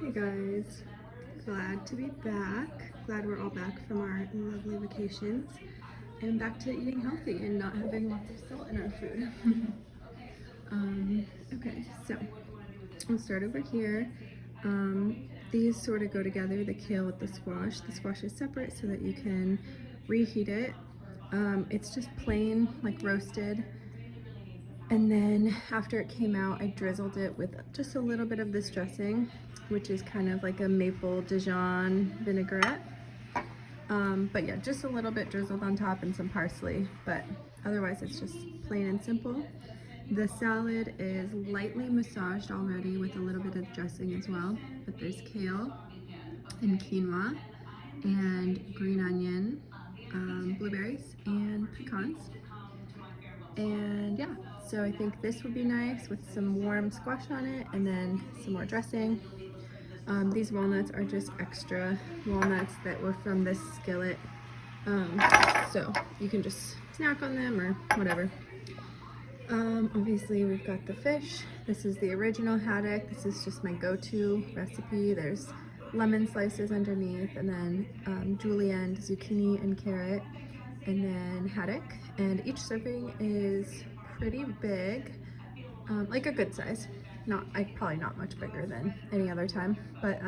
Hey guys, glad to be back. Glad we're all back from our lovely vacations and back to eating healthy and not having lots of salt in our food. Okay, so I'll start over here. These sort of go together, the kale with the squash. The squash is separate so that you can reheat it. It's just plain, like roasted. And then after it came out, I drizzled it with just a little bit of this dressing, which is kind of like a maple Dijon vinaigrette. But yeah, just a little bit drizzled on top and some parsley, but otherwise it's just plain and simple. The salad is lightly massaged already with a little bit of dressing as well, but there's kale and quinoa and green onion, blueberries and pecans. And yeah, so I think this would be nice with some warm squash on it and then some more dressing. These walnuts are just extra walnuts that were from this skillet. So you can just snack on them or whatever. Obviously we've got the fish. This is the original haddock. This is just my go-to recipe. There's lemon slices underneath and then julienne, zucchini and carrot, and then haddock. And each serving is pretty big, like a good size. Probably not much bigger than any other time, but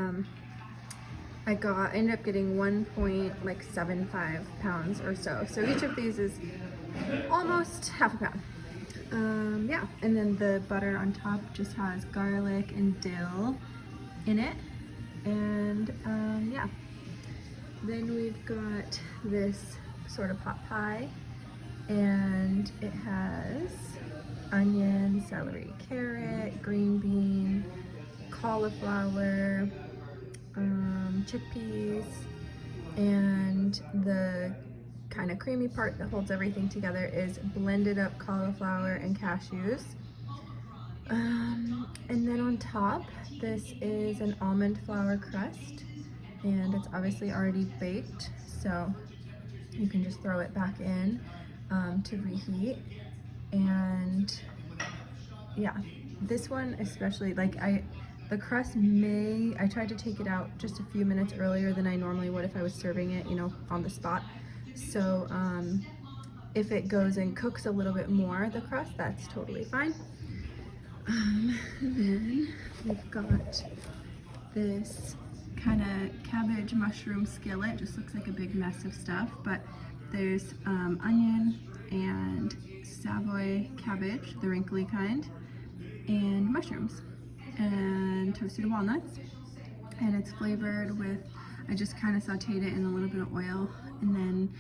I ended up getting 1.75 pounds or so. So each of these is almost half a pound. Yeah, and then the butter on top just has garlic and dill in it. And yeah, then we've got this sort of pot pie, and it has onion, celery, carrot, green bean, cauliflower, chickpeas, and the kind of creamy part that holds everything together is blended up cauliflower and cashews. And then on top, this is an almond flour crust, and it's obviously already baked, so you can just throw it back in to reheat. And yeah, this one especially, the crust I tried to take it out just a few minutes earlier than I normally would if I was serving it, on the spot. So if it goes and cooks a little bit more, the crust, that's totally fine. And then we've got this kind of cabbage mushroom skillet. Just looks like a big mess of stuff, but there's onion and Savoy cabbage, the wrinkly kind, and mushrooms and toasted walnuts. And it's flavored with, I just kind of sauteed it in a little bit of oil, and then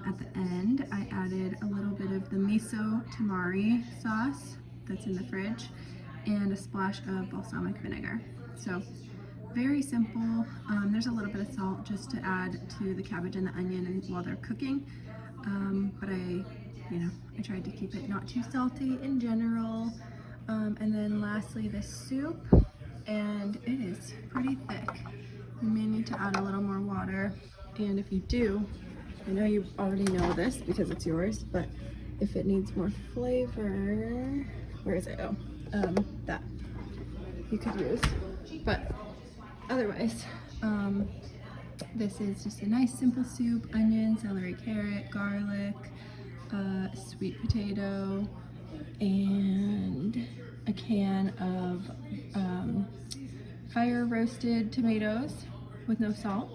at the end I added a little bit of the miso tamari sauce that's in the fridge and a splash of balsamic vinegar. So very simple. There's a little bit of salt just to add to the cabbage and the onion while they're cooking, but I tried to keep it not too salty in general. And then lastly, this soup, and it is pretty thick. You may need to add a little more water, and if you do, I know you already know this because it's yours, but if it needs more flavor, where is it? Oh, that you could use. But otherwise, this is just a nice simple soup: onion, celery, carrot, garlic, sweet potato, and a can of fire roasted tomatoes with no salt,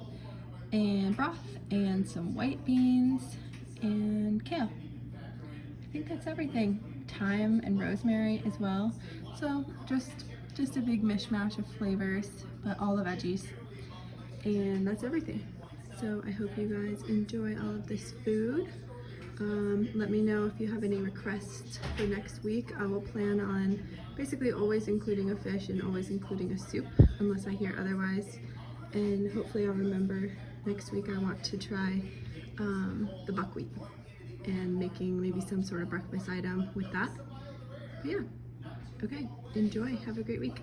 and broth, and some white beans, and kale. I think that's everything. Thyme and rosemary as well. So just a big mishmash of flavors, but all the veggies. And that's everything. So I hope you guys enjoy all of this food. Let me know if you have any requests for next week. I will plan on basically always including a fish and always including a soup, unless I hear otherwise. And hopefully I'll remember next week I want to try the buckwheat and making maybe some sort of breakfast item with that. But yeah, okay, enjoy, have a great week.